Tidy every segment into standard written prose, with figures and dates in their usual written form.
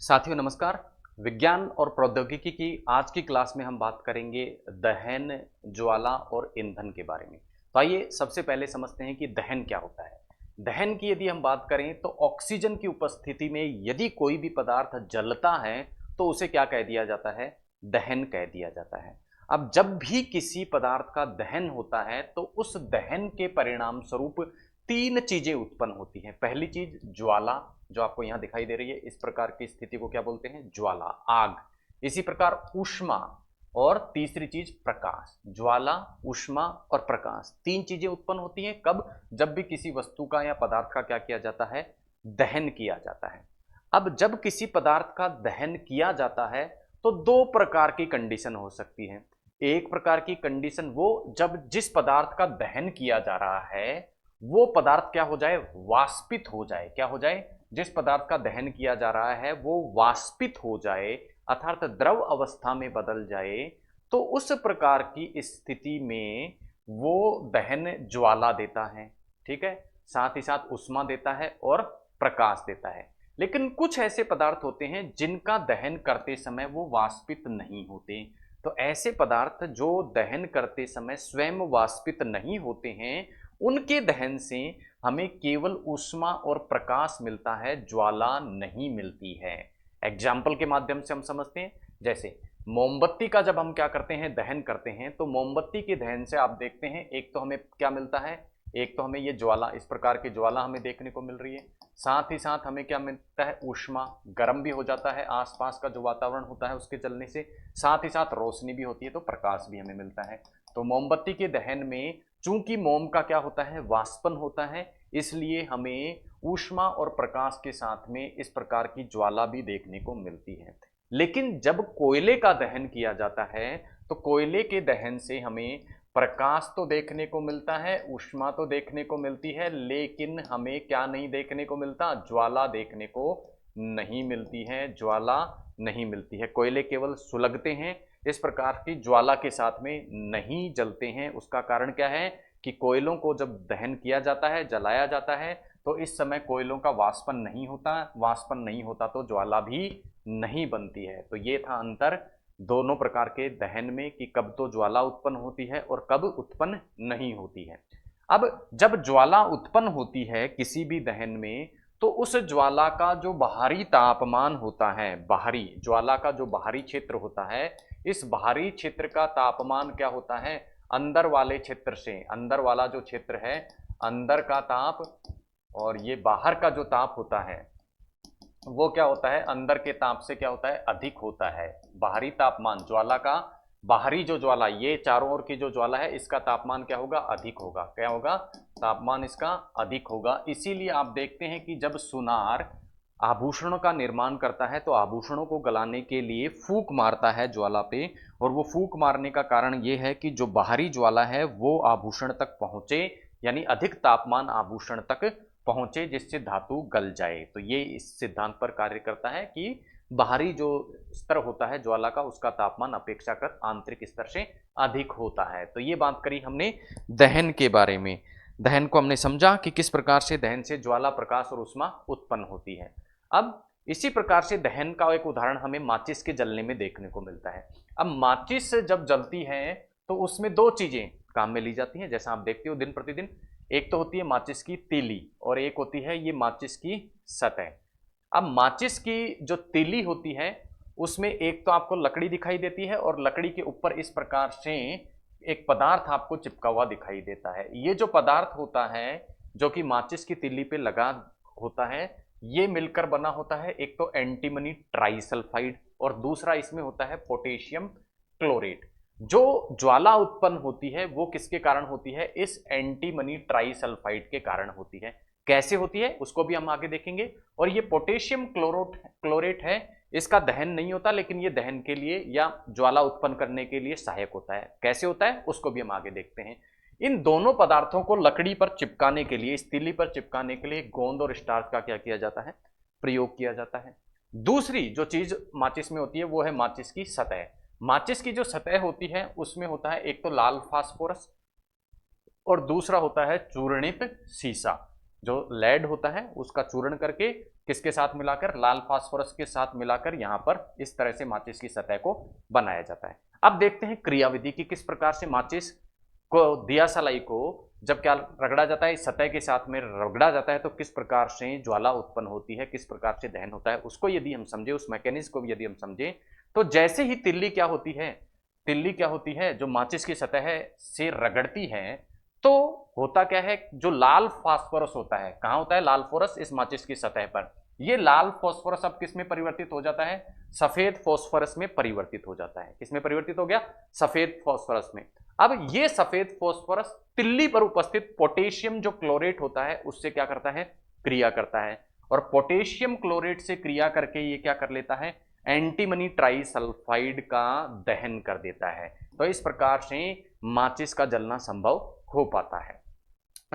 साथियों नमस्कार। विज्ञान और प्रौद्योगिकी की आज की क्लास में हम बात करेंगे दहन, ज्वाला और ईंधन के बारे में। तो आइए सबसे पहले समझते हैं कि दहन क्या होता है। दहन की यदि हम बात करें तो ऑक्सीजन की उपस्थिति में यदि कोई भी पदार्थ जलता है तो उसे क्या कह दिया जाता है? दहन कह दिया जाता है। अब जब भी किसी पदार्थ का दहन होता है तो उस दहन के परिणाम स्वरूप तीन चीजें उत्पन्न होती हैं। पहली चीज ज्वाला, जो आपको यहां दिखाई दे रही है, इस प्रकार की स्थिति को क्या बोलते हैं? ज्वाला, आग। इसी प्रकार ऊष्मा और तीसरी चीज प्रकाश। ज्वाला, ऊष्मा और प्रकाश, तीन चीजें उत्पन्न होती हैं कब? जब भी किसी वस्तु का या पदार्थ का क्या किया जाता है? दहन किया जाता है। अब जब किसी पदार्थ का दहन किया जाता है तो दो प्रकार की कंडीशन हो सकती है। एक प्रकार की कंडीशन वो जब जिस पदार्थ का दहन किया जा रहा है वो पदार्थ क्या हो जाए? वाष्पित हो जाए। क्या हो जाए? जिस पदार्थ का दहन किया जा रहा है वो वाष्पित हो जाए अर्थात द्रव अवस्था में बदल जाए, तो उस प्रकार की स्थिति में वो दहन ज्वाला देता है। ठीक है, साथ ही साथ ऊष्मा देता है और प्रकाश देता है। लेकिन कुछ ऐसे पदार्थ होते हैं जिनका दहन करते समय वो वाष्पित नहीं होते। तो ऐसे पदार्थ जो दहन करते समय स्वयं वाष्पित नहीं होते हैं उनके दहन से हमें केवल ऊष्मा और प्रकाश मिलता है, ज्वाला नहीं मिलती है। एग्जाम्पल के माध्यम से हम समझते हैं। जैसे मोमबत्ती का जब हम क्या करते हैं? दहन करते हैं, तो मोमबत्ती के दहन से आप देखते हैं एक तो हमें क्या मिलता है? एक तो हमें ये ज्वाला, इस प्रकार की ज्वाला हमें देखने को मिल रही है। साथ ही साथ हमें क्या मिलता है? ऊष्मा, गर्म भी हो जाता है आसपास का जो वातावरण होता है उसके जलने से। साथ ही साथ रोशनी भी होती है, तो प्रकाश भी हमें मिलता है। तो मोमबत्ती के दहन में चूंकि मोम का क्या होता है? वाष्पन होता है, इसलिए हमें ऊष्मा और प्रकाश के साथ में इस प्रकार की ज्वाला भी देखने को मिलती है। लेकिन जब कोयले का दहन किया जाता है तो कोयले के दहन से हमें प्रकाश तो देखने को मिलता है, ऊष्मा तो देखने को मिलती है, लेकिन हमें क्या नहीं देखने को मिलता? ज्वाला देखने को नहीं मिलती है। ज्वाला नहीं मिलती है। कोयले केवल सुलगते हैं, इस प्रकार की ज्वाला के साथ में नहीं जलते हैं। उसका कारण क्या है? कि कोयलों को जब दहन किया जाता है, जलाया जाता है, तो इस समय कोयलों का वाष्पन नहीं होता। वाष्पन नहीं होता तो ज्वाला भी नहीं बनती है। तो ये था अंतर दोनों प्रकार के दहन में कि कब तो ज्वाला उत्पन्न होती है और कब उत्पन्न नहीं होती है। अब जब ज्वाला उत्पन्न होती है किसी भी दहन में, तो उस ज्वाला का जो बाहरी तापमान होता है, बाहरी ज्वाला का जो बाहरी क्षेत्र होता है, इस बाहरी क्षेत्र का तापमान क्या होता है? अंदर वाले क्षेत्र से, अंदर वाला जो क्षेत्र है, अंदर का ताप और ये बाहर का जो ताप होता है वो क्या होता है? अंदर के ताप से क्या होता है? अधिक होता है। बाहरी तापमान ज्वाला का, बाहरी जो ज्वाला, ये चारों ओर की जो ज्वाला है, इसका तापमान क्या होगा? अधिक होगा। क्या होगा? तापमान इसका अधिक होगा। इसीलिए आप देखते हैं कि जब सुनार आभूषणों का निर्माण करता है तो आभूषणों को गलाने के लिए फूंक मारता है ज्वाला पे, और वो फूंक मारने का कारण ये है कि जो बाहरी ज्वाला है वो आभूषण तक पहुंचे, यानी अधिक तापमान आभूषण तक पहुंचे जिससे धातु गल जाए। तो ये इस सिद्धांत पर कार्य करता है कि बाहरी जो स्तर होता है ज्वाला का, उसका तापमान अपेक्षाकृत आंतरिक स्तर से अधिक होता है। तो ये बात करी हमने दहन के बारे में। दहन को हमने समझा कि किस प्रकार से दहन से ज्वाला, प्रकाश और ऊष्मा उत्पन्न होती है। अब इसी प्रकार से दहन का एक उदाहरण हमें माचिस के जलने में देखने को मिलता है। अब माचिस जब जलती है तो उसमें दो चीजें काम में ली जाती हैं, जैसा आप देखते हो दिन प्रतिदिन। एक तो होती है माचिस की तीली और एक होती है ये माचिस की सतह। अब माचिस की जो तीली होती है उसमें एक तो आपको लकड़ी दिखाई देती है और लकड़ी के ऊपर इस प्रकार से एक पदार्थ आपको चिपका हुआ दिखाई देता है। ये जो पदार्थ होता है जो कि माचिस की तीली पे लगा होता है, ये मिलकर बना होता है एक तो एंटीमनी ट्राइसल्फाइड और दूसरा इसमें होता है पोटेशियम क्लोरेट। जो ज्वाला उत्पन्न होती है वो किसके कारण होती है? इस एंटीमनी ट्राइसल्फाइड के कारण होती है। कैसे होती है उसको भी हम आगे देखेंगे। और ये पोटेशियम क्लोरेट है, इसका दहन नहीं होता लेकिन ये दहन के लिए या ज्वाला उत्पन्न करने के लिए सहायक होता है। कैसे होता है उसको भी हम आगे देखते हैं। इन दोनों पदार्थों को लकड़ी पर चिपकाने के लिए, इस तीली पर चिपकाने के लिए गोंद और स्टार्च का क्या किया जाता है? प्रयोग किया जाता है। दूसरी जो चीज माचिस में होती है वो है माचिस की सतह। माचिस की जो सतह होती है उसमें होता है एक तो लाल फास्फोरस और दूसरा होता है चूर्णित सीसा। जो लेड होता है उसका चूर्ण करके किसके साथ मिलाकर, लाल फास्फोरस के साथ मिलाकर यहाँ पर इस तरह से माचिस की सतह को बनाया जाता है। अब देखते हैं क्रियाविधि की किस प्रकार से माचिस को, दिया सलाई को जब क्या रगड़ा जाता है, इस सतह के साथ में रगड़ा जाता है तो किस प्रकार से ज्वाला उत्पन्न होती है, किस प्रकार से दहन होता है, उसको यदि हम समझे, उस मैकेनिज्म को भी यदि हम समझे, तो जैसे ही तिल्ली क्या होती है, तिल्ली क्या होती है, जो माचिस की सतह से रगड़ती है, तो होता क्या है, जो लाल फास्फोरस होता है, कहां होता है लाल फास्फोरस, इस माचिस की सतह पर, ये लाल फास्फोरस अब किस में परिवर्तित हो जाता है, सफेद फास्फोरस में परिवर्तित हो जाता है। किस में परिवर्तित हो गया, सफेद फास्फोरस में। अब ये सफेद फास्फोरस तिल्ली पर उपस्थित पोटेशियम जो क्लोरेट होता है उससे क्या करता है, क्रिया करता है, और पोटेशियम क्लोरेट से क्रिया करके ये क्या कर लेता है, एंटीमनी ट्राइसल्फाइड का दहन कर देता है। तो इस प्रकार से माचिस का जलना संभव हो पाता है,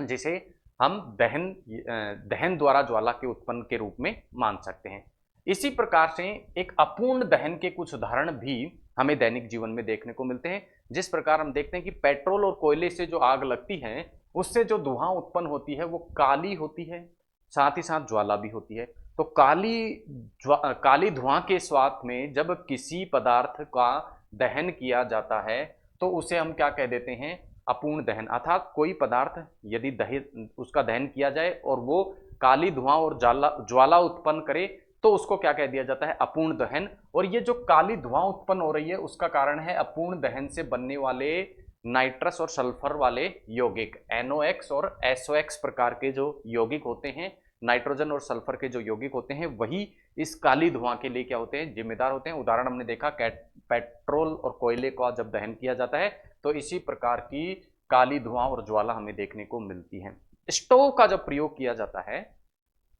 जिसे हम दहन द्वारा ज्वाला के उत्पन्न के रूप में मान सकते हैं। इसी प्रकार से एक अपूर्ण दहन के कुछ उदाहरण भी हमें दैनिक जीवन में देखने को मिलते हैं। जिस प्रकार हम देखते हैं कि पेट्रोल और कोयले से जो आग लगती है उससे जो धुआं उत्पन्न होती है वो काली होती है, साथ ही साथ ज्वाला भी होती है। तो काली धुआं के साथ में जब किसी पदार्थ का दहन किया जाता है तो उसे हम क्या कह देते हैं, अपूर्ण दहन। अर्थात कोई पदार्थ यदि उसका दहन किया जाए और वो काली धुआं और ज्वाला उत्पन्न करे तो उसको क्या कह दिया जाता है, अपूर्ण दहन। और ये जो काली धुआं उत्पन्न हो रही है उसका कारण है अपूर्ण दहन से बनने वाले नाइट्रस और सल्फर वाले यौगिक, NOx और SOx प्रकार के जो यौगिक होते हैं, नाइट्रोजन और सल्फर के जो यौगिक होते हैं, वही इस काली धुआं के लिए क्या होते हैं, जिम्मेदार होते हैं। उदाहरण हमने देखा पेट्रोल और कोयले का जब दहन किया जाता है तो इसी प्रकार की काली धुआं और ज्वाला हमें देखने को मिलती है। स्टोव का जब प्रयोग किया जाता है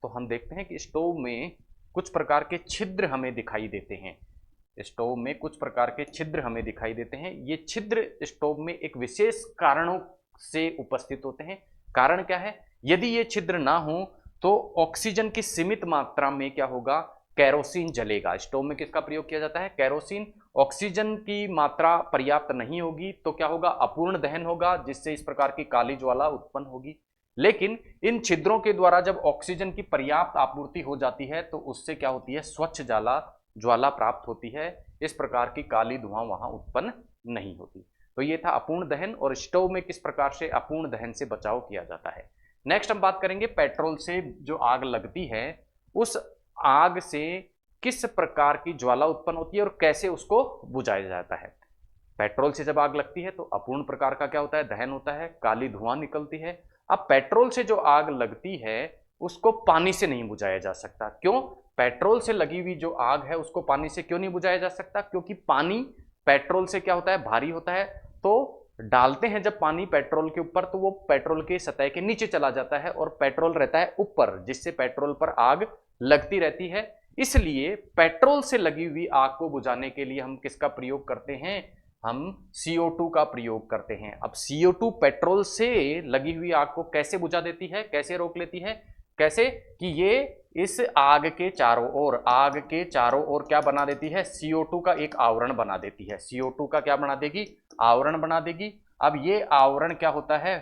तो हम देखते हैं कि स्टोव में कुछ प्रकार के छिद्र हमें दिखाई देते हैं, स्टोव में कुछ प्रकार के छिद्र हमें दिखाई देते हैं। ये छिद्र स्टोव में एक विशेष कारणों से उपस्थित होते हैं। कारण क्या है, यदि ये छिद्र ना हो तो ऑक्सीजन की सीमित मात्रा में क्या होगा, कैरोसिन जलेगा। स्टोव में किसका प्रयोग किया जाता है, कैरोसिन। ऑक्सीजन की मात्रा पर्याप्त नहीं होगी तो क्या होगा, अपूर्ण दहन होगा, जिससे इस प्रकार की काली ज्वाला उत्पन्न होगी। लेकिन इन छिद्रों के द्वारा जब ऑक्सीजन की पर्याप्त आपूर्ति हो जाती है तो उससे क्या होती है, स्वच्छ ज्वाला प्राप्त होती है। इस प्रकार की काली धुआं वहां उत्पन्न नहीं होती। तो ये था अपूर्ण दहन, और स्टोव में किस प्रकार से अपूर्ण दहन से बचाव किया जाता है। नेक्स्ट हम बात करेंगे पेट्रोल से जो आग लगती है उस आग से किस प्रकार की ज्वाला उत्पन्न होती है और कैसे उसको बुझाया जाता है। पेट्रोल से जब आग लगती है तो अपूर्ण प्रकार का क्या होता है, दहन होता है, काली धुआं निकलती है। अब पेट्रोल से जो आग लगती है उसको पानी से नहीं बुझाया जा सकता। क्यों, पेट्रोल से लगी हुई जो आग है उसको पानी से क्यों नहीं बुझाया जा सकता, क्योंकि पानी पेट्रोल से क्या होता है, भारी होता है। तो डालते हैं जब पानी पेट्रोल के ऊपर तो वो पेट्रोल के सतह के नीचे चला जाता है और पेट्रोल रहता है ऊपर, जिससे पेट्रोल पर आग लगती रहती है। इसलिए पेट्रोल से लगी हुई आग को बुझाने के लिए हम किसका प्रयोग करते हैं, हम CO2 का प्रयोग करते हैं। अब CO2 पेट्रोल से लगी हुई आग को कैसे बुझा देती है, कैसे रोक लेती है, कैसे कि ये इस आग के चारों ओर क्या बना देती है, CO2 का एक आवरण बना देती है। CO2 का क्या बना देगी, आवरण बना देगी। अब ये आवरण क्या होता है,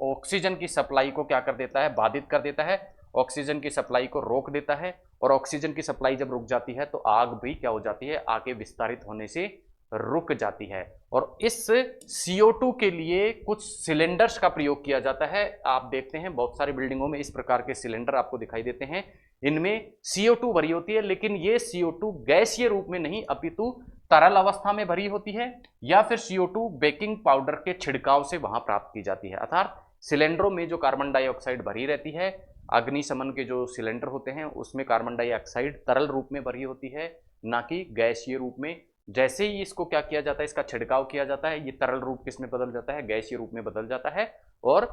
ऑक्सीजन की सप्लाई को क्या कर देता है, बाधित कर देता है, ऑक्सीजन की सप्लाई को रोक देता है। और ऑक्सीजन की सप्लाई जब रुक जाती है तो आग भी क्या हो जाती है, आगे विस्तारित होने से रुक जाती है। और इस CO2 के लिए कुछ सिलेंडर्स का प्रयोग किया जाता है। आप देखते हैं बहुत सारी बिल्डिंगों में इस प्रकार के सिलेंडर आपको दिखाई देते हैं, इनमें CO2 भरी होती है, लेकिन ये CO2 गैसीय रूप में नहीं अपितु तरल अवस्था में भरी होती है, या फिर CO2 बेकिंग पाउडर के छिड़काव से वहां प्राप्त की जाती है। अर्थात सिलेंडरों में जो कार्बन डाइऑक्साइड भरी रहती है, अग्निशमन के जो सिलेंडर होते हैं उसमें कार्बन डाइऑक्साइड तरल रूप में भरी होती है, ना कि गैसीय रूप में। जैसे ही इसको क्या किया जाता है, इसका छिड़काव किया जाता है, ये तरल रूप किस में बदल जाता है, गैसीय रूप में बदल जाता है और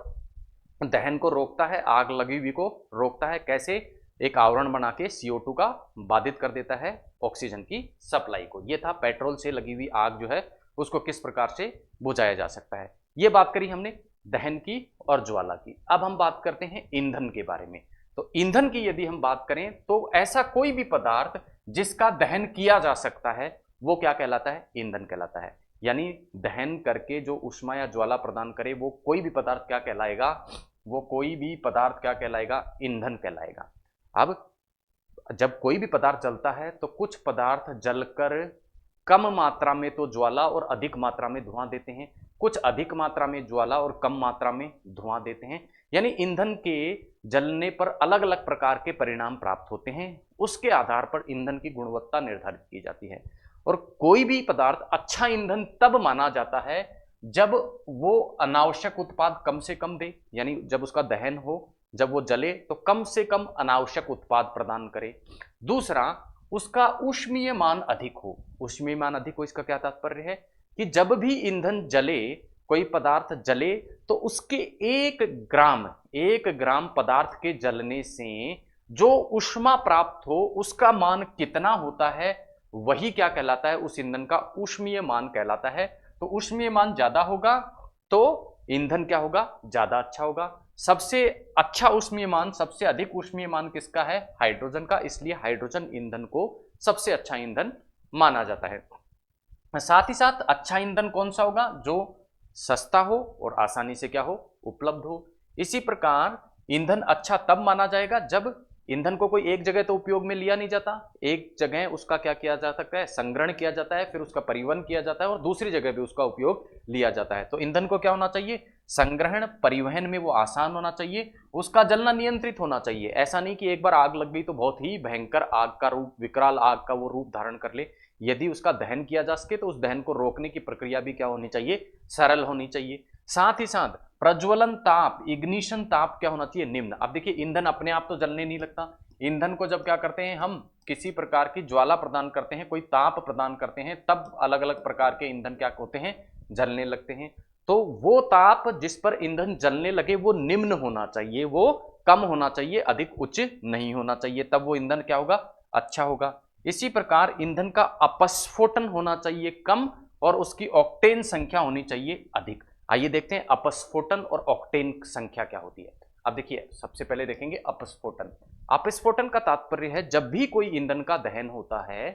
दहन को रोकता है, आग लगी हुई को रोकता है। कैसे, एक आवरण बना के CO2 का बाधित कर देता है ऑक्सीजन की सप्लाई को। ये था पेट्रोल से लगी हुई आग जो है उसको किस प्रकार से बुझाया जा सकता है। ये बात करी हमने दहन की और ज्वाला की। अब हम बात करते हैं ईंधन के बारे में। तो ईंधन की यदि हम बात करें तो ऐसा कोई भी पदार्थ जिसका दहन किया जा सकता है वो क्या कहलाता है, ईंधन कहलाता है। यानी दहन करके जो ऊष्मा या ज्वाला प्रदान करे वो कोई भी पदार्थ क्या कहलाएगा, वो कोई भी पदार्थ क्या कहलाएगा, ईंधन कहलाएगा। अब जब कोई भी पदार्थ जलता है तो कुछ पदार्थ जलकर कम मात्रा में तो ज्वाला और अधिक मात्रा में धुआं देते हैं, कुछ अधिक मात्रा में ज्वाला और कम मात्रा में धुआं देते हैं। यानी ईंधन के जलने पर अलग अलग प्रकार के परिणाम प्राप्त होते हैं, उसके आधार पर ईंधन की गुणवत्ता निर्धारित की जाती है। और कोई भी पदार्थ अच्छा ईंधन तब माना जाता है जब वो अनावश्यक उत्पाद कम से कम दे, यानी जब उसका दहन हो, जब वो जले तो कम से कम अनावश्यक उत्पाद प्रदान करे। दूसरा, उसका ऊष्मीय मान अधिक हो। ऊष्मीय मान अधिक हो इसका क्या तात्पर्य है कि जब भी ईंधन जले, कोई पदार्थ जले, तो उसके 1 ग्राम पदार्थ के जलने से जो ऊष्मा प्राप्त हो उसका मान कितना होता है, वही क्या कहलाता है, उस ईंधन का ऊष्मीय मान कहलाता है। तो ऊष्मीय मान ज्यादा होगा तो ईंधन क्या होगा, ज्यादा अच्छा होगा। सबसे अच्छा ऊष्मीय मान, सबसे अधिक ऊष्मीय मान किसका है, हाइड्रोजन का, इसलिए हाइड्रोजन ईंधन को सबसे अच्छा ईंधन माना जाता है। साथ ही साथ अच्छा ईंधन कौन सा होगा, जो सस्ता हो और आसानी से क्या हो, उपलब्ध हो। इसी प्रकार ईंधन अच्छा तब माना जाएगा जब ईंधन को कोई एक जगह तो उपयोग में लिया नहीं जाता, एक जगह उसका क्या किया जा सकता है, संग्रहण किया जाता है, फिर उसका परिवहन किया जाता है और दूसरी जगह भी उसका उपयोग लिया जाता है। तो ईंधन को क्या होना चाहिए, संग्रहण परिवहन में वो आसान होना चाहिए, उसका जलना नियंत्रित होना चाहिए। ऐसा नहीं कि एक बार आग लग गई तो बहुत ही भयंकर आग का रूप, विकराल आग का वो रूप धारण कर ले। यदि उसका दहन किया जा सके तो उस दहन को रोकने की प्रक्रिया भी क्या होनी चाहिए, सरल होनी चाहिए। साथ ही साथ प्रज्वलन ताप, इग्निशन ताप क्या होना चाहिए, निम्न। अब देखिए ईंधन अपने आप तो जलने नहीं लगता, ईंधन को जब क्या करते हैं हम, किसी प्रकार की ज्वाला प्रदान करते हैं, कोई ताप प्रदान करते हैं, तब अलग अलग प्रकार के ईंधन क्या होते हैं, जलने लगते हैं। तो वो ताप जिस पर ईंधन जलने लगे वो निम्न होना चाहिए, वो कम होना चाहिए, अधिक उच्च नहीं होना चाहिए, तब वो ईंधन क्या होगा, अच्छा होगा। इसी प्रकार ईंधन का अपस्फोटन होना चाहिए कम और उसकी ऑक्टेन संख्या होनी चाहिए अधिक। आइए देखते हैं अपस्फोटन और ऑक्टेन संख्या क्या होती है। अब देखिए सबसे पहले देखेंगे अपस्फोटन। अपस्फोटन का तात्पर्य है जब भी कोई ईंधन का दहन होता है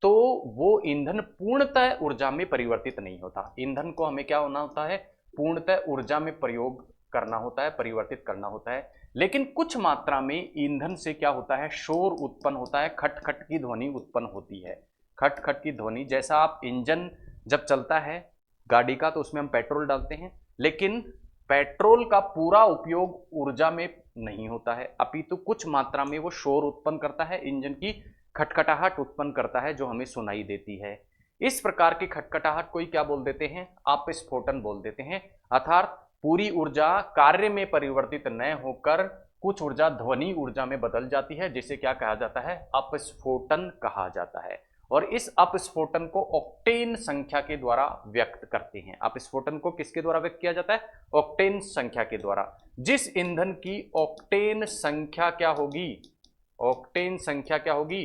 तो वो ईंधन पूर्णतः ऊर्जा में परिवर्तित नहीं होता। ईंधन को हमें क्या होना होता है, पूर्णतः ऊर्जा में प्रयोग करना होता है, परिवर्तित करना होता है। लेकिन कुछ मात्रा में ईंधन से क्या होता है, शोर उत्पन्न होता है, खट खट की ध्वनि उत्पन्न होती है। खट खट की ध्वनि, जैसा आप इंजन जब चलता है गाड़ी का तो उसमें हम पेट्रोल डालते हैं, लेकिन पेट्रोल का पूरा उपयोग ऊर्जा में नहीं होता है, अपितु कुछ मात्रा में वो शोर उत्पन्न करता है, इंजन की खटखटाहट उत्पन्न करता है जो हमें सुनाई देती है। इस प्रकार की खटखटाहट कोई क्या बोल देते हैं, अपस्फोटन बोल देते हैं। अर्थात पूरी ऊर्जा कार्य में परिवर्तित न होकर कुछ ऊर्जा ध्वनि ऊर्जा में बदल जाती है, जिसे क्या कहा जाता है, अपस्फोटन कहा जाता है। और इस अपस्फोटन को ऑक्टेन संख्या के द्वारा व्यक्त करते हैं। अपस्फोटन को किसके द्वारा व्यक्त किया जाता है, ऑक्टेन संख्या के द्वारा। जिस ईंधन की ऑक्टेन संख्या क्या होगी, ऑक्टेन संख्या क्या होगी,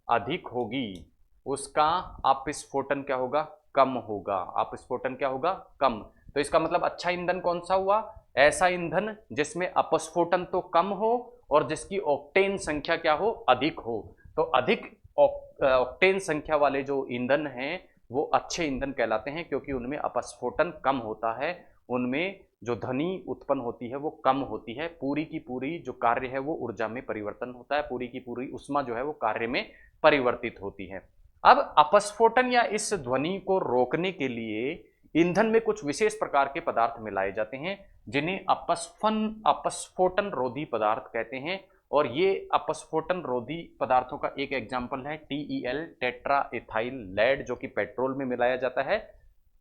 अधिक होगी, उसका अपस्फोटन क्या होगा, कम होगा। अपस्फोटन क्या होगा, कम। तो इसका मतलब अच्छा ईंधन कौन सा हुआ, ऐसा ईंधन जिसमें अपस्फोटन तो कम हो और जिसकी ऑक्टेन संख्या क्या हो, अधिक हो। तो अधिक ऑक्टेन संख्या वाले जो ईंधन हैं वो अच्छे ईंधन कहलाते हैं, क्योंकि उनमें अपस्फोटन कम होता है, उनमें जो ध्वनि उत्पन्न होती है वो कम होती है, पूरी की पूरी जो कार्य है वो ऊर्जा में परिवर्तन होता है, पूरी की पूरी ऊष्मा जो है वो कार्य में परिवर्तित होती है। अब अपस्फोटन या इस ध्वनि को रोकने के लिए ईंधन में कुछ विशेष प्रकार के पदार्थ मिलाए जाते हैं, जिन्हें अपस्फोटन रोधी पदार्थ कहते हैं। और ये अपस्फोटन रोधी पदार्थों का एक एग्जाम्पल है TEL, टेट्रा इथाइल लेड, जो कि पेट्रोल में मिलाया जाता है,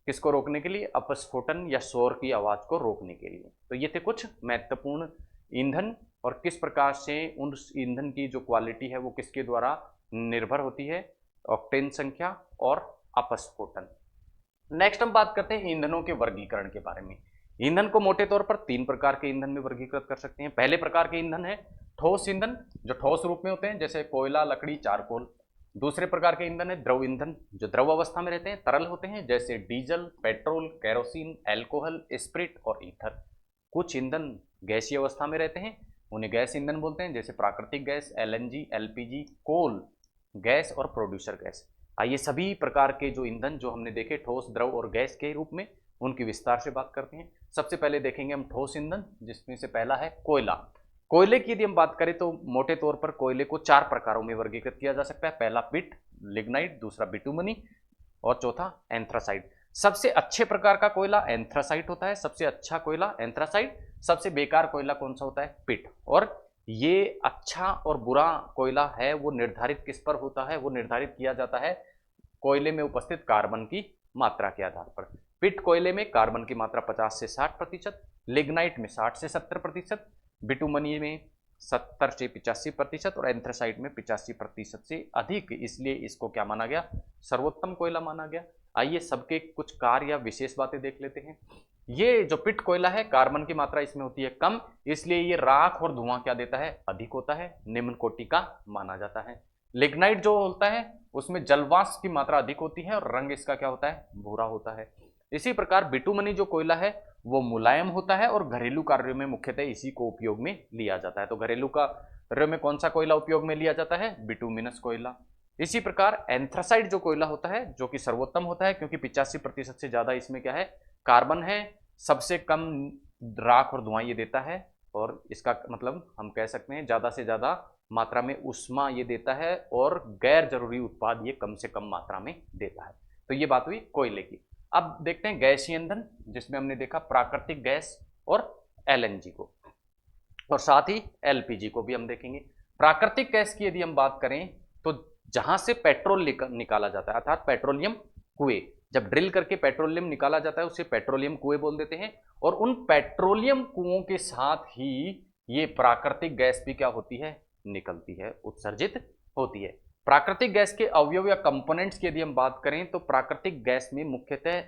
किसको रोकने के लिए, अपस्फोटन या शोर की आवाज को रोकने के लिए। तो ये थे कुछ महत्वपूर्ण ईंधन और किस प्रकार से उन ईंधन की जो क्वालिटी है वो किसके द्वारा निर्भर होती है, ऑक्टेन संख्या और अपस्फोटन। नेक्स्ट हम बात करते हैं ईंधनों के वर्गीकरण के बारे में। ईंधन को मोटे तौर पर 3 प्रकार के ईंधन में वर्गीकृत कर सकते हैं। पहले प्रकार के ईंधन है ठोस ईंधन, जो ठोस रूप में होते हैं, जैसे कोयला, लकड़ी, चारकोल। दूसरे प्रकार के ईंधन है द्रव ईंधन, जो द्रव अवस्था में रहते हैं, तरल होते हैं, जैसे diesel, petrol, kerosene, alcohol, spirit और ईथर। कुछ ईंधन गैसीय अवस्था में रहते हैं, उन्हें गैस ईंधन बोलते हैं, जैसे प्राकृतिक gas, LNG, LPG, coal gas और प्रोड्यूसर गैस। ये सभी प्रकार के जो ईंधन जो हमने देखे ठोस, द्रव और गैस के रूप में, उनकी विस्तार से बात करते हैं। सबसे पहले देखेंगे हम ठोस ईंधन, जिसमें से पहला है कोयला। कोयले की यदि हम बात करें तो मोटे तौर पर कोयले को 4 प्रकारों में वर्गीकृत किया जा सकता है। पहला पिट, लिग्नाइट, दूसरा बिटुमनी और चौथा एंथ्रासाइट। सबसे अच्छे प्रकार का कोयला एंथ्रासाइट होता है, सबसे अच्छा कोयला एंथ्रासाइट, सबसे बेकार कोयला कौन सा होता है? पिट। और ये अच्छा और बुरा कोयला है वो निर्धारित किस पर होता है? वो निर्धारित किया जाता है कोयले में उपस्थित कार्बन की मात्रा के आधार पर। पिट कोयले में कार्बन की मात्रा 50 से 60%, लिग्नाइट में 60 से 70%, बिटुमनी में 70 से 85% और एंथ्रासाइट में 85% से अधिक, इसलिए इसको क्या माना गया? सर्वोत्तम कोयला माना गया। आइए सबके कुछ कार्य या विशेष बातें देख लेते हैं। ये जो पिट कोयला है, कार्बन की मात्रा इसमें होती है कम, इसलिए ये राख और धुआं क्या देता है? अधिक होता है, निम्न कोटि का माना जाता है। लिग्नाइट जो होता है उसमें जलवाष्प की मात्रा अधिक होती है और रंग इसका क्या होता है? भूरा होता है। इसी प्रकार बिटुमनी जो कोयला है वो मुलायम होता है और घरेलू कार्यों में मुख्यतः इसी को उपयोग में लिया जाता है। तो घरेलू कार्यों में कौन सा कोयला उपयोग में लिया जाता है? बिटुमिनस कोयला। इसी प्रकार एंथ्रासाइट जो कोयला होता है, जो कि सर्वोत्तम होता है क्योंकि 85% से ज्यादा इसमें क्या है? कार्बन है, सबसे कम राख और धुआं ये देता है और इसका मतलब हम कह सकते हैं ज्यादा से ज्यादा मात्रा में ऊष्मा ये देता है और गैर जरूरी उत्पाद ये कम से कम मात्रा में देता है। तो ये बात हुई कोयले की। अब देखते हैं गैसीय ईंधन, जिसमें हमने देखा प्राकृतिक गैस और एलएनजी को, और साथ ही एलपीजी को भी हम देखेंगे। प्राकृतिक गैस की यदि हम बात करें तो जहां से पेट्रोल निकाला जाता है, अर्थात पेट्रोलियम कुएं, जब ड्रिल करके पेट्रोलियम निकाला जाता है उसे पेट्रोलियम कुएं बोल देते हैं। और उन पेट्रोलियम कुओं के साथ ही ये प्राकृतिक गैस भी क्या होती है? निकलती है, उत्सर्जित होती है। प्राकृतिक गैस के अवयव या कंपोनेंट्स की यदि हम बात करें तो प्राकृतिक गैस में मुख्यतः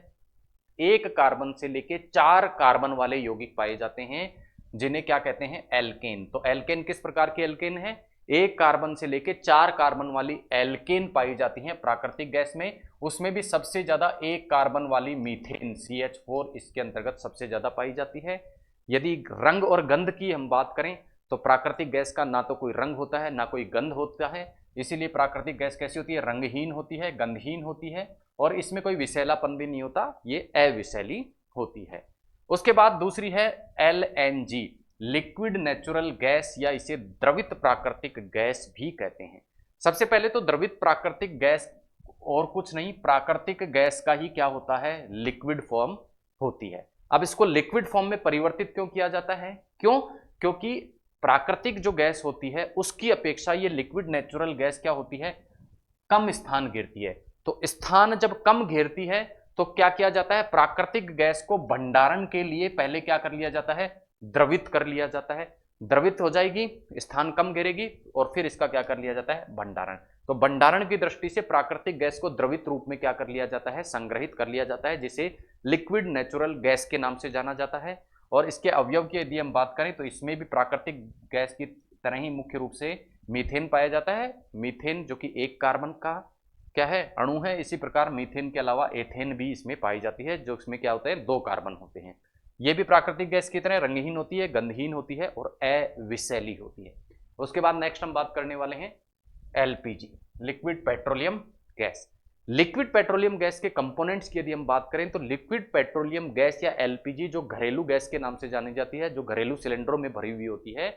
1 कार्बन से लेके 4 कार्बन वाले यौगिक पाए जाते हैं, जिन्हें क्या कहते हैं? एल्केन। तो एल्केन किस प्रकार की एल्केन है? 1 कार्बन से लेके 4 कार्बन वाली एल्केन पाई जाती है प्राकृतिक गैस में। उसमें भी सबसे ज्यादा 1 कार्बन वाली मीथेन CH4 इसके अंतर्गत सबसे ज्यादा पाई जाती है। यदि रंग और गंध की हम बात करें तो प्राकृतिक गैस का ना तो कोई रंग होता है ना कोई गंध होता है, इसीलिए प्राकृतिक गैस कैसी होती है? रंगहीन होती है, गंधहीन होती है और इसमें कोई विषैलापन भी नहीं होता, ये अविषैली होती है। उसके बाद दूसरी है LNG, लिक्विड नेचुरल गैस, या इसे द्रवित प्राकृतिक गैस भी कहते हैं। सबसे पहले तो द्रवित प्राकृतिक गैस और कुछ नहीं, प्राकृतिक गैस का ही क्या होता है? लिक्विड फॉर्म होती है। अब इसको लिक्विड फॉर्म में परिवर्तित क्यों किया जाता है? क्यों? क्योंकि प्राकृतिक जो गैस होती है उसकी अपेक्षा ये लिक्विड नेचुरल गैस क्या होती है? कम स्थान घेरती है। तो स्थान जब कम घेरती है तो क्या किया जाता है? प्राकृतिक गैस को भंडारण के लिए पहले क्या कर लिया जाता है? द्रवित कर लिया जाता है। द्रवित हो जाएगी, स्थान कम घेरेगी और फिर इसका क्या कर लिया जाता है? भंडारण। तो भंडारण की दृष्टि से प्राकृतिक गैस को द्रवित रूप में क्या कर लिया जाता है? संग्रहित कर लिया जाता है, जिसे लिक्विड नेचुरल गैस के नाम से जाना जाता है। और इसके अवयव की यदि हम बात करें तो इसमें भी प्राकृतिक गैस की तरह ही मुख्य रूप से मीथेन पाया जाता है। मीथेन जो कि 1 कार्बन का क्या है? अणु है। इसी प्रकार मीथेन के अलावा एथेन भी इसमें पाई जाती है, जो इसमें क्या होते हैं? 2 कार्बन होते हैं। ये भी प्राकृतिक गैस की तरह रंगहीन होती है, गंधहीन होती है और अविषैली होती है। उसके बाद नेक्स्ट हम बात करने वाले हैं LPG, liquid petroleum gas. Liquid petroleum gas के कंपोनेंट्स की यदि हम बात करें तो लिक्विड पेट्रोलियम गैस या LPG जो घरेलू गैस के नाम से जानी जाती है, जो घरेलू सिलेंडरों में भरी हुई होती है,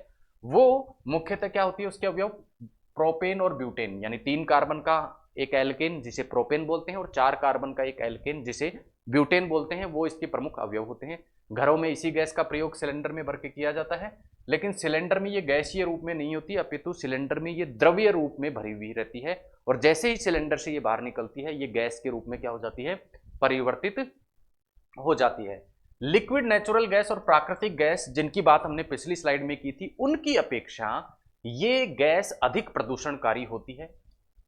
वो मुख्यतः क्या होती है? उसके अवयव प्रोपेन और ब्यूटेन, यानी 3 कार्बन का एक एल्केन जिसे प्रोपेन बोलते हैं और 4 कार्बन का एक एल्केन जिसे ब्यूटेन बोलते हैं, वो इसके प्रमुख अवयव होते हैं। घरों में इसी गैस का प्रयोग सिलेंडर में भर के किया जाता है, लेकिन सिलेंडर में ये गैसीय रूप में नहीं होती, अपितु सिलेंडर में ये द्रवीय रूप में भरी हुई रहती है और जैसे ही सिलेंडर से ये बाहर निकलती है ये गैस के रूप में क्या हो जाती है? परिवर्तित हो जाती है। लिक्विड नेचुरल गैस और प्राकृतिक गैस जिनकी बात हमने पिछली स्लाइड में की थी, उनकी अपेक्षा ये गैस अधिक प्रदूषणकारी होती है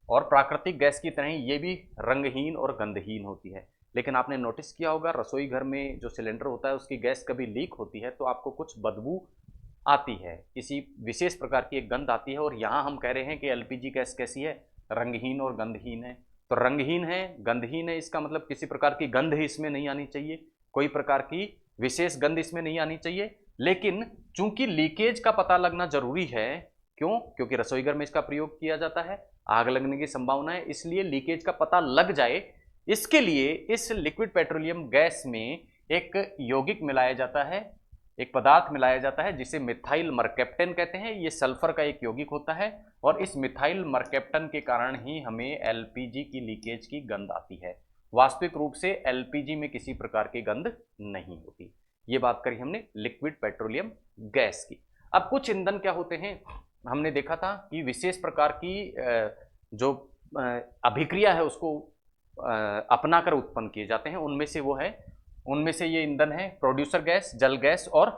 और प्राकृतिक गैस की तरह ये भी रंगहीन और गंधहीन होती है। लेकिन आपने नोटिस किया होगा रसोई घर में जो सिलेंडर होता है उसकी गैस कभी लीक होती है तो आपको कुछ बदबू आती है, किसी विशेष प्रकार की एक गंध आती है। और यहाँ हम कह रहे हैं कि LPG गैस कैसी है? रंगहीन और गंधहीन है। तो रंगहीन है, गंधहीन है, इसका मतलब किसी प्रकार की गंध इसमें नहीं आनी चाहिए, कोई प्रकार की विशेष गंध इसमें नहीं आनी चाहिए। लेकिन चूंकि लीकेज का पता लगना जरूरी है, क्यों? क्योंकि रसोई घर में इसका प्रयोग किया जाता है, आग लगने की संभावना है, इसलिए लीकेज का पता लग जाए, इसके लिए इस लिक्विड पेट्रोलियम गैस में एक यौगिक मिलाया जाता है, एक पदार्थ मिलाया जाता है जिसे मिथाइल मरकैप्टन कहते हैं। ये सल्फर का एक यौगिक होता है और इस मिथाइल मरकैप्टन के कारण ही हमें एलपीजी की लीकेज की गंध आती है। वास्तविक रूप से एलपीजी में किसी प्रकार की गंध नहीं होती। ये बात करी हमने लिक्विड पेट्रोलियम गैस की। अब कुछ ईंधन क्या होते हैं, हमने देखा था कि विशेष प्रकार की जो अभिक्रिया है उसको अपनाकर उत्पन्न किए जाते हैं। उनमें से ये ईंधन है प्रोड्यूसर गैस, जल गैस और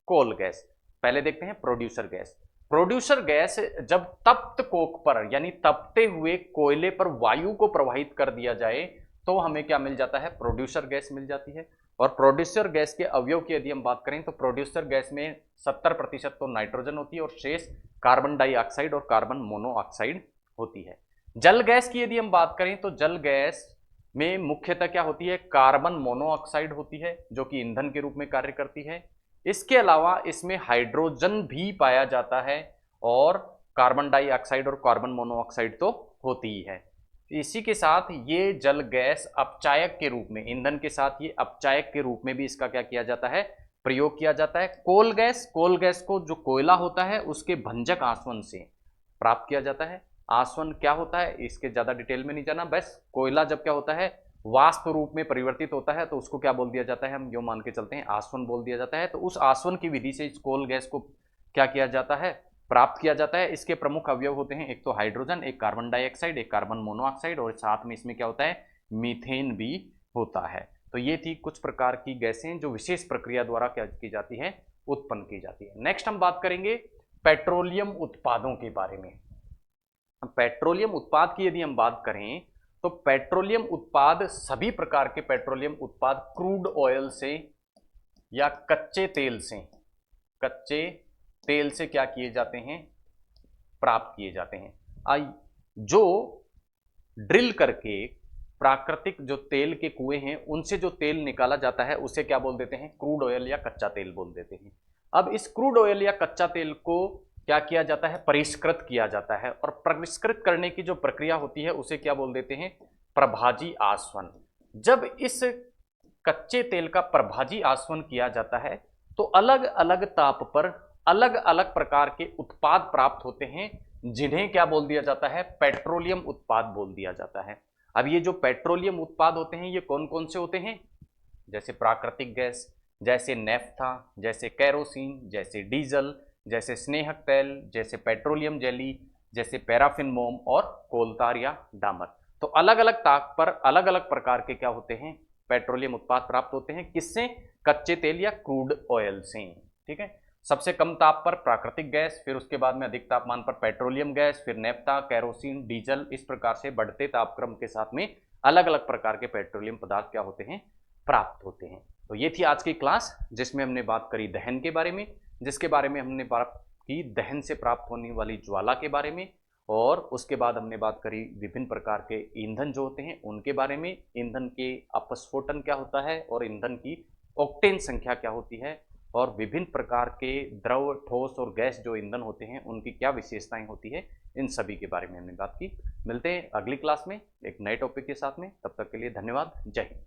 कोल गैस। पहले देखते हैं प्रोड्यूसर गैस। प्रोड्यूसर गैस जब तप्त कोक पर यानी तपते हुए कोयले पर वायु को प्रवाहित कर दिया जाए तो हमें क्या मिल जाता है, प्रोड्यूसर गैस मिल जाती है। और प्रोड्यूसर गैस के अवयव की यदि हम बात करें तो प्रोड्यूसर गैस में 70% तो नाइट्रोजन होती है और शेष कार्बन डाइऑक्साइड और कार्बन मोनोऑक्साइड होती है। जल गैस की यदि हम बात करें तो जल गैस में मुख्यतः क्या होती है, कार्बन मोनोऑक्साइड होती है जो कि ईंधन के रूप में कार्य करती है। इसके अलावा इसमें हाइड्रोजन भी पाया जाता है और कार्बन डाइऑक्साइड और कार्बन मोनोऑक्साइड तो होती ही है। इसी के साथ ये जल गैस अपचायक के रूप में, ईंधन के साथ ये अपचायक के रूप में भी इसका क्या किया जाता है, प्रयोग किया जाता है। कोल गैस को जो कोयला होता है उसके भंजक आसवन से प्राप्त किया जाता है। आसवन क्या होता है इसके ज्यादा डिटेल में नहीं जाना, बस कोयला जब क्या होता है वाष्प रूप में परिवर्तित होता है तो उसको क्या बोल दिया जाता है, हम जो मान के चलते हैं आसवन बोल दिया जाता है। तो उस आसवन की विधि से इस कोल गैस को क्या किया जाता है, प्राप्त किया जाता है। इसके प्रमुख अवयव होते हैं एक तो हाइड्रोजन, एक कार्बन डाइऑक्साइड, एक कार्बन मोनोऑक्साइड और साथ में इसमें क्या होता है, मीथेन भी होता है। तो ये थी कुछ प्रकार की गैसें जो विशेष प्रक्रिया द्वारा क्या की जाती है, उत्पन्न की जाती है। नेक्स्ट हम बात करेंगे पेट्रोलियम उत्पादों के बारे में। पेट्रोलियम उत्पाद की यदि हम बात करें तो पेट्रोलियम उत्पाद, सभी प्रकार के पेट्रोलियम उत्पाद क्रूड ऑयल से या कच्चे तेल से क्या किए जाते हैं, प्राप्त किए जाते हैं। जो ड्रिल करके प्राकृतिक जो तेल के कुएं हैं उनसे जो तेल निकाला जाता है उसे क्या बोल देते हैं, क्रूड ऑयल या कच्चा तेल बोल देते हैं। अब इस क्रूड ऑयल या कच्चा तेल को क्या किया जाता है, परिष्कृत किया जाता है और परिष्कृत करने की जो प्रक्रिया होती है उसे क्या बोल देते हैं, प्रभाजी आसवन। जब इस कच्चे तेल का प्रभाजी आसवन किया जाता है तो अलग अलग ताप पर अलग अलग प्रकार के उत्पाद प्राप्त होते हैं जिन्हें क्या बोल दिया जाता है, पेट्रोलियम उत्पाद बोल दिया जाता है। अब ये जो पेट्रोलियम उत्पाद होते हैं ये कौन कौन से होते हैं, जैसे प्राकृतिक गैस, जैसे नेफ्था, जैसे कैरोसिन, जैसे डीजल, जैसे स्नेहक तेल, जैसे पेट्रोलियम जेली, जैसे पैराफिन मोम और कोलतार या डामर। तो अलग अलग ताप पर अलग अलग प्रकार के क्या होते हैं, पेट्रोलियम उत्पाद प्राप्त होते हैं। किससे, कच्चे तेल या क्रूड ऑयल से। ठीक है, सबसे कम ताप पर प्राकृतिक गैस, फिर उसके बाद में अधिक तापमान पर पेट्रोलियम गैस, फिर नेफ्था, कैरोसिन, डीजल। इस प्रकार से बढ़ते तापक्रम के साथ में अलग अलग प्रकार के पेट्रोलियम पदार्थ क्या होते हैं, प्राप्त होते हैं। तो ये थी आज की क्लास जिसमें हमने बात करी दहन के बारे में, जिसके बारे में हमने बात की दहन से प्राप्त होने वाली ज्वाला के बारे में, और उसके बाद हमने बात करी विभिन्न प्रकार के ईंधन जो होते हैं उनके बारे में, ईंधन के अपस्फोटन क्या होता है और ईंधन की ऑक्टेन संख्या क्या होती है, और विभिन्न प्रकार के द्रव, ठोस और गैस जो ईंधन होते हैं उनकी क्या विशेषताएं होती है, इन सभी के बारे में हमने बात की। मिलते हैं अगली क्लास में एक नए टॉपिक के साथ में, तब तक के लिए धन्यवाद, जय हिंद।